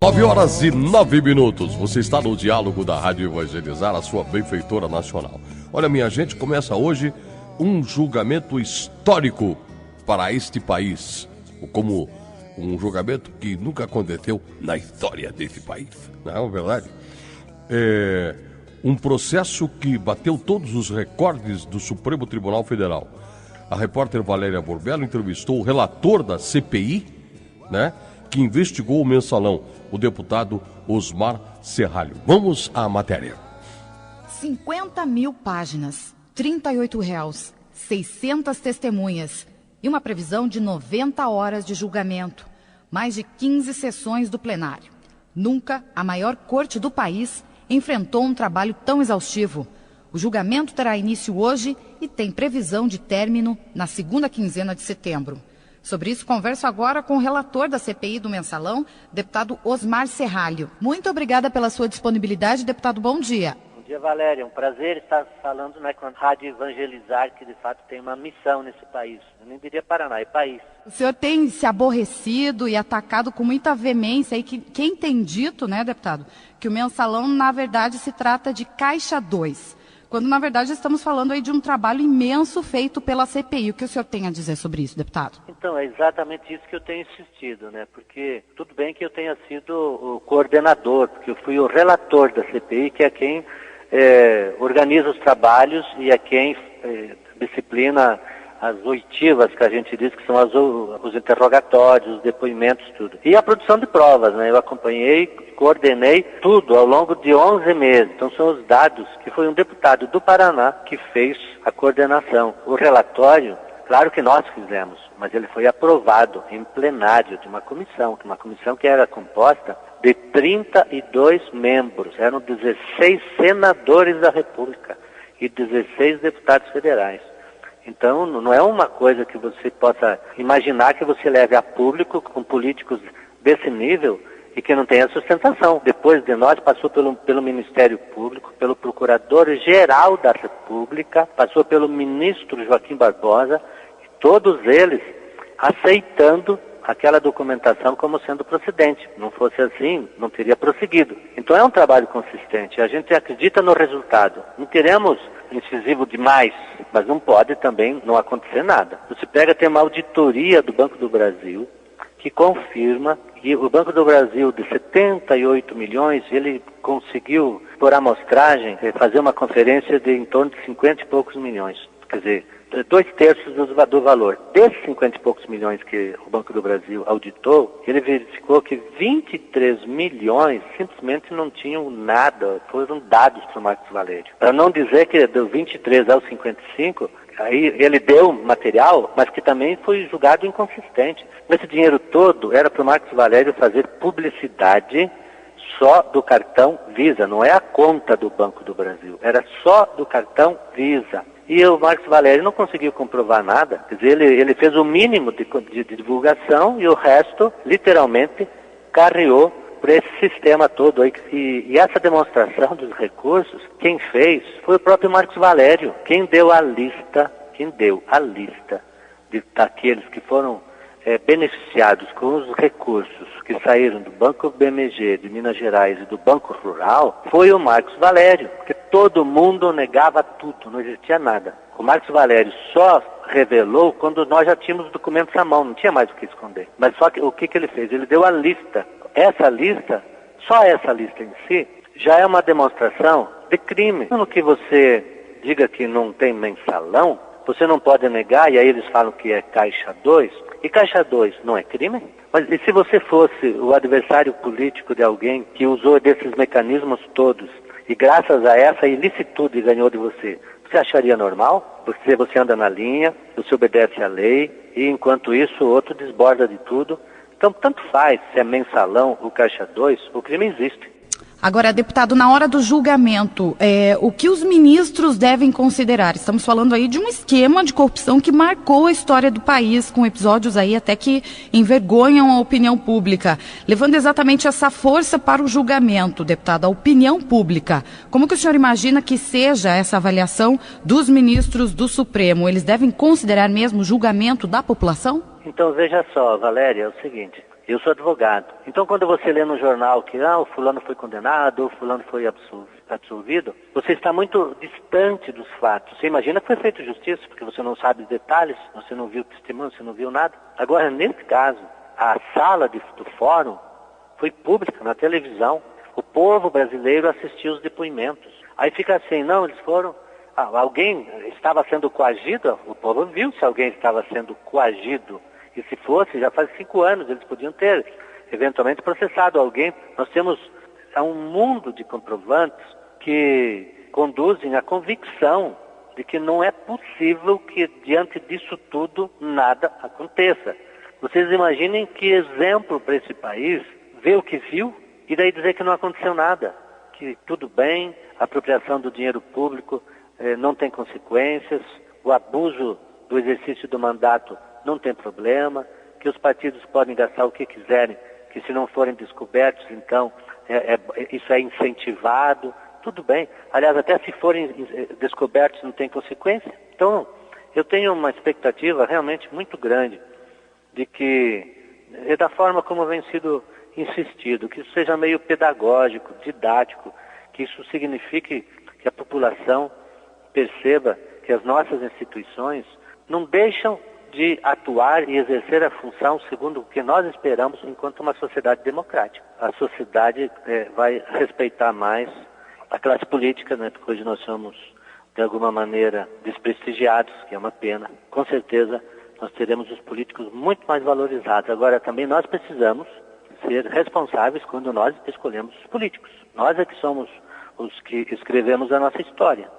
9h09. Você está no diálogo da Rádio Evangelizar, a sua benfeitora nacional. Olha, minha gente, começa hoje um julgamento histórico para este país, como um julgamento que nunca aconteceu na história desse país, não é verdade? É um processo que bateu todos os recordes do Supremo Tribunal Federal. A repórter Valéria Borbello entrevistou o relator da CPI, né, que investigou o mensalão, o deputado Osmar Serralho. Vamos à matéria. 50 mil páginas, R$38, 600 testemunhas e uma previsão de 90 horas de julgamento. Mais de 15 sessões do plenário. Nunca a maior corte do país enfrentou um trabalho tão exaustivo. O julgamento terá início hoje e tem previsão de término na segunda quinzena de setembro. Sobre isso, converso agora com o relator da CPI do Mensalão, deputado Osmar Serralho. Muito obrigada pela sua disponibilidade, deputado. Bom dia. Bom dia, Valéria. É um prazer estar falando com a Rádio Evangelizar, que de fato tem uma missão nesse país. Eu nem diria Paraná, é país. O senhor tem se aborrecido e atacado com muita veemência aí, quem tem dito, né, deputado, que o Mensalão, na verdade, se trata de Caixa 2. Quando, na verdade, estamos falando aí de um trabalho imenso feito pela CPI. O que o senhor tem a dizer sobre isso, deputado? Então, é exatamente isso que eu tenho insistido, né? Porque tudo bem que eu tenha sido o coordenador, porque eu fui o relator da CPI, que é quem organiza os trabalhos e é quem disciplina as oitivas, que a gente diz que são os interrogatórios, os depoimentos, tudo. E a produção de provas, né? Eu acompanhei, coordenei tudo ao longo de 11 meses. Então são os dados que foi um deputado do Paraná que fez a coordenação. O relatório, claro que nós fizemos, mas ele foi aprovado em plenário de uma comissão que era composta de 32 membros. Eram 16 senadores da República e 16 deputados federais. Então, não é uma coisa que você possa imaginar que você leve a público com políticos desse nível e que não tenha sustentação. Depois de nós, passou pelo Ministério Público, pelo Procurador-Geral da República, passou pelo ministro Joaquim Barbosa, e todos eles aceitando aquela documentação como sendo procedente. Não fosse assim, não teria prosseguido. Então é um trabalho consistente. A gente acredita no resultado. Não queremos incisivo demais, mas não pode também não acontecer nada. Você tem uma auditoria do Banco do Brasil que confirma que o Banco do Brasil, de 78 milhões, ele conseguiu, por amostragem, fazer uma conferência de em torno de 50 e poucos milhões. Quer dizer, 2/3 do valor. Desses 50 e poucos milhões que o Banco do Brasil auditou, ele verificou que 23 milhões simplesmente não tinham nada, foram dados para o Marcos Valério. Para não dizer que do 23 ao 55, aí ele deu material, mas que também foi julgado inconsistente. Esse dinheiro todo era para o Marcos Valério fazer publicidade só do cartão Visa, não é a conta do Banco do Brasil, era só do cartão Visa. E o Marcos Valério não conseguiu comprovar nada. Quer dizer, ele fez o mínimo de divulgação e o resto, literalmente, carreou por esse sistema todo aí. E essa demonstração dos recursos, quem fez foi o próprio Marcos Valério. Quem deu a lista daqueles que foram beneficiados com os recursos que saíram do Banco BMG de Minas Gerais e do Banco Rural, foi o Marcos Valério, porque todo mundo negava tudo, não existia nada. O Marcos Valério só revelou quando nós já tínhamos documentos à mão, não tinha mais o que esconder. Mas só que o que ele fez? Ele deu a lista. Essa lista, só essa lista em si, já é uma demonstração de crime. No que você diga que não tem mensalão, você não pode negar, e aí eles falam que é Caixa 2, e Caixa 2 não é crime? Mas e se você fosse o adversário político de alguém que usou desses mecanismos todos, e graças a essa ilicitude ganhou de você, você acharia normal? Você anda na linha, você obedece à lei, e enquanto isso o outro desborda de tudo. Então, tanto faz se é mensalão ou Caixa 2, o crime existe. Agora, deputado, na hora do julgamento, o que os ministros devem considerar? Estamos falando aí de um esquema de corrupção que marcou a história do país, com episódios aí até que envergonham a opinião pública. Levando exatamente essa força para o julgamento, deputado, a opinião pública. Como que o senhor imagina que seja essa avaliação dos ministros do Supremo? Eles devem considerar mesmo o julgamento da população? Então, veja só, Valéria, é o seguinte. Eu sou advogado. Então, quando você lê no jornal que o fulano foi condenado, ou o fulano foi absolvido, você está muito distante dos fatos. Você imagina que foi feita justiça, porque você não sabe os detalhes, você não viu testemunho, você não viu nada. Agora, nesse caso, a sala do fórum foi pública, na televisão. O povo brasileiro assistiu os depoimentos. Aí fica assim, não, eles foram... alguém estava sendo coagido? O povo viu se alguém estava sendo coagido. E se fosse, já faz 5 anos, eles podiam ter eventualmente processado alguém. Nós temos um mundo de comprovantes que conduzem à convicção de que não é possível que diante disso tudo nada aconteça. Vocês imaginem que exemplo para esse país ver o que viu e daí dizer que não aconteceu nada, que tudo bem, a apropriação do dinheiro público não tem consequências, o abuso do exercício do mandato não tem problema, que os partidos podem gastar o que quiserem, que se não forem descobertos, então isso é incentivado, tudo bem. Aliás, até se forem descobertos não tem consequência. Então, eu tenho uma expectativa realmente muito grande de que, da forma como vem sido insistido, que isso seja meio pedagógico, didático, que isso signifique que a população perceba que as nossas instituições não deixam de atuar e exercer a função segundo o que nós esperamos enquanto uma sociedade democrática. A sociedade vai respeitar mais a classe política, né, porque hoje nós somos, de alguma maneira, desprestigiados, que é uma pena. Com certeza, nós teremos os políticos muito mais valorizados. Agora, também nós precisamos ser responsáveis quando nós escolhemos os políticos. Nós é que somos os que escrevemos a nossa história.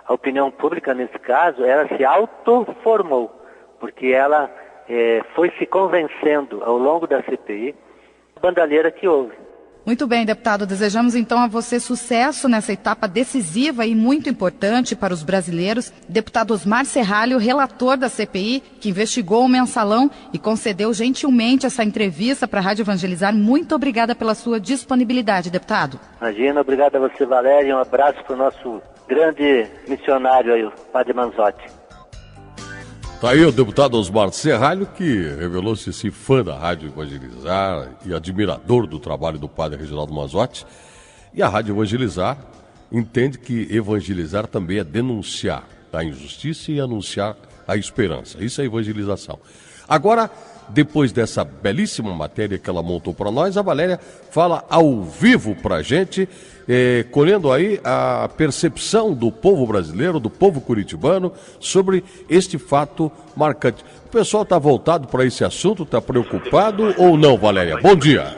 A opinião pública, nesse caso, ela se autoformou, porque ela foi se convencendo ao longo da CPI da bandalheira que houve. Muito bem, deputado. Desejamos então a você sucesso nessa etapa decisiva e muito importante para os brasileiros. Deputado Osmar Serralho, relator da CPI, que investigou o mensalão e concedeu gentilmente essa entrevista para a Rádio Evangelizar. Muito obrigada pela sua disponibilidade, deputado. Imagina, obrigado a você, Valéria, e um abraço para o nosso grande missionário aí, o Padre Manzotti. Tá aí o deputado Osmar Serralho, que revelou-se assim, fã da Rádio Evangelizar e admirador do trabalho do padre Reginaldo Manzotti. E a Rádio Evangelizar entende que evangelizar também é denunciar a injustiça e anunciar a esperança. Isso é evangelização. Agora, depois dessa belíssima matéria que ela montou para nós, a Valéria fala ao vivo para a gente, colhendo aí a percepção do povo brasileiro, do povo curitibano, sobre este fato marcante. O pessoal está voltado para esse assunto, está preocupado ou não, Valéria? Bom dia.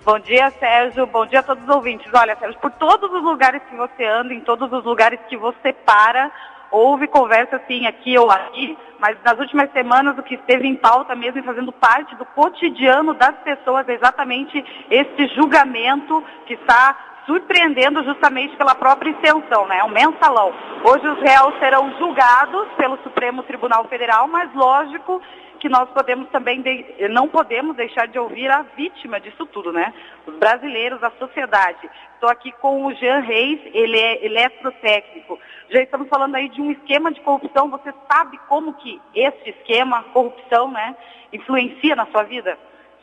Bom dia, Sérgio. Bom dia a todos os ouvintes. Olha, Sérgio, por todos os lugares que você anda, em todos os lugares que você para, houve conversa assim aqui ou ali, mas nas últimas semanas o que esteve em pauta mesmo e fazendo parte do cotidiano das pessoas é exatamente esse julgamento que está surpreendendo justamente pela própria extensão, né? É um mensalão. Hoje os réus serão julgados pelo Supremo Tribunal Federal, mas lógico que nós podemos também não podemos deixar de ouvir a vítima disso tudo, né? Os brasileiros, a sociedade. Estou aqui com o Jean Reis, ele é eletrotécnico. Já estamos falando aí de um esquema de corrupção. Você sabe como que esse esquema, corrupção, né, influencia na sua vida?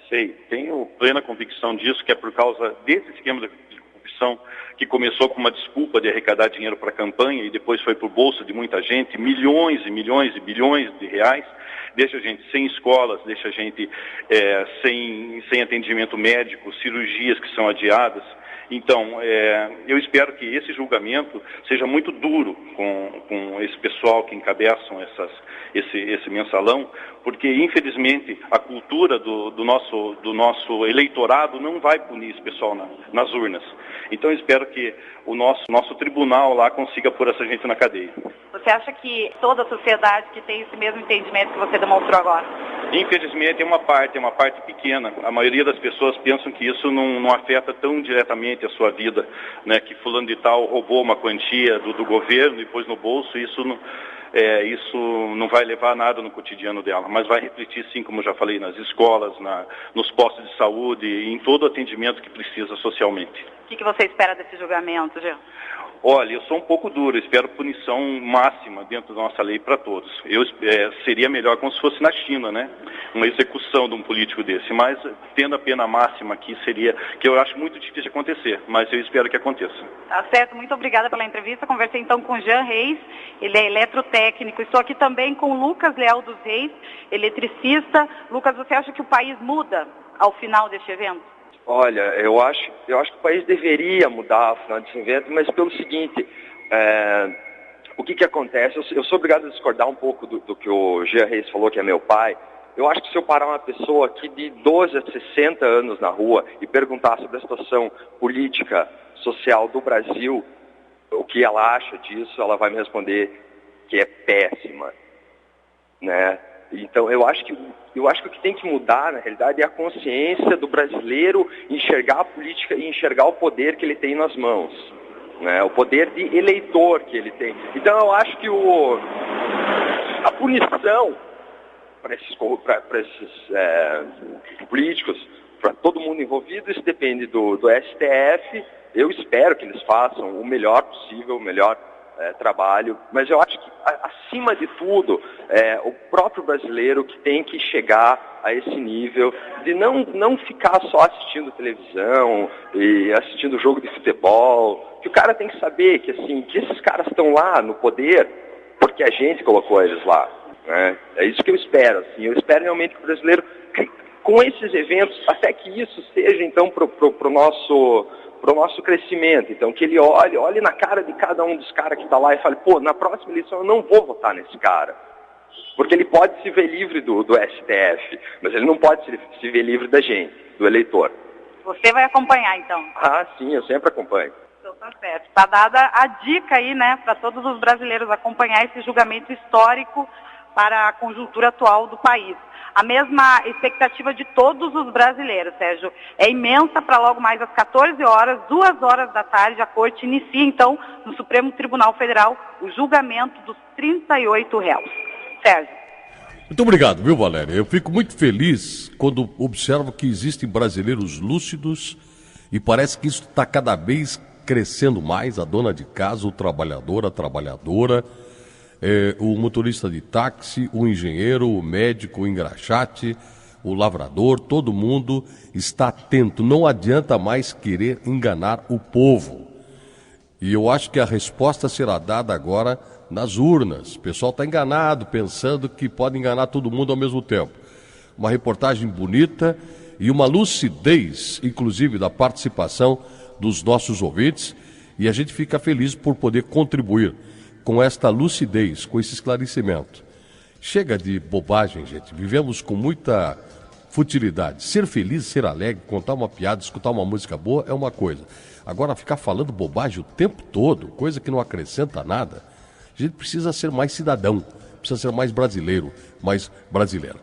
Sei, tenho plena convicção disso, que é por causa desse esquema de corrupção que começou com uma desculpa de arrecadar dinheiro para a campanha e depois foi para o bolso de muita gente, milhões e milhões e bilhões de reais, deixa a gente sem escolas, deixa a gente sem atendimento médico, cirurgias que são adiadas. Então, eu espero que esse julgamento seja muito duro com esse pessoal que encabeçam esse mensalão, porque, infelizmente, a cultura do nosso eleitorado não vai punir esse pessoal nas urnas. Então, eu espero que o nosso tribunal lá consiga pôr essa gente na cadeia. Você acha que toda a sociedade que tem esse mesmo entendimento que você demonstrou agora? Infelizmente, é uma parte pequena. A maioria das pessoas pensam que isso não afeta tão diretamente a sua vida, né? Que fulano de tal roubou uma quantia do governo e pôs no bolso, isso não vai levar a nada no cotidiano dela, mas vai refletir, sim, como eu já falei, nas escolas, nos postos de saúde e em todo o atendimento que precisa socialmente. O que você espera desse julgamento, Jean? Olha, eu sou um pouco duro, espero punição máxima dentro da nossa lei para todos. Seria melhor como se fosse na China, né? Uma execução de um político desse, mas tendo a pena máxima aqui seria, que eu acho muito difícil de acontecer, mas eu espero que aconteça. Tá certo, muito obrigada pela entrevista. Conversei então com Jean Reis, ele é eletrotécnico. Estou aqui também com Lucas Leal dos Reis, eletricista. Lucas, você acha que o país muda ao final deste evento? Olha, eu acho que o país deveria mudar ao final desse evento, mas pelo seguinte, o que acontece? Eu sou obrigado a discordar um pouco do que o Jean Reis falou, que é meu pai. Eu acho que se eu parar uma pessoa aqui de 12 a 60 anos na rua e perguntar sobre a situação política, social do Brasil, o que ela acha disso, ela vai me responder que é péssima, né? Então, eu acho que o que tem que mudar, na realidade, é a consciência do brasileiro enxergar a política e enxergar o poder que ele tem nas mãos, né? O poder de eleitor que ele tem. Então, eu acho que a punição para esses políticos, para todo mundo envolvido, isso depende do STF. Eu espero que eles façam o melhor possível, o melhor trabalho, mas eu acho que, acima de tudo, o próprio brasileiro que tem que chegar a esse nível de não ficar só assistindo televisão e assistindo jogo de futebol, que o cara tem que saber que, assim, que esses caras estão lá no poder porque a gente colocou eles lá, né? É isso que eu espero, assim. Eu espero realmente que o brasileiro, com esses eventos, até que isso seja, então, pro nosso crescimento. Então, que ele olhe na cara de cada um dos caras que está lá e fale, pô, na próxima eleição eu não vou votar nesse cara. Porque ele pode se ver livre do STF, mas ele não pode se ver livre da gente, do eleitor. Você vai acompanhar, então? Ah, sim, eu sempre acompanho. Então tá certo. Está dada a dica aí, né, para todos os brasileiros acompanhar esse julgamento histórico para a conjuntura atual do país. A mesma expectativa de todos os brasileiros, Sérgio, é imensa para logo mais às 14 horas, 2 horas da tarde, a Corte inicia, então, no Supremo Tribunal Federal, o julgamento dos 38 réus. Sérgio. Muito obrigado, viu, Valéria? Eu fico muito feliz quando observo que existem brasileiros lúcidos e parece que isso está cada vez crescendo mais, a dona de casa, o trabalhador, a trabalhadora, o motorista de táxi, o engenheiro, o médico, o engraxate, o lavrador, todo mundo está atento. Não adianta mais querer enganar o povo. E eu acho que a resposta será dada agora nas urnas. O pessoal está enganado, pensando que pode enganar todo mundo ao mesmo tempo. Uma reportagem bonita e uma lucidez, inclusive, da participação dos nossos ouvintes. E a gente fica feliz por poder contribuir com esta lucidez, com esse esclarecimento. Chega de bobagem, gente. Vivemos com muita futilidade. Ser feliz, ser alegre, contar uma piada, escutar uma música boa é uma coisa. Agora, ficar falando bobagem o tempo todo, coisa que não acrescenta nada, a gente precisa ser mais cidadão, precisa ser mais brasileiro, mais brasileira.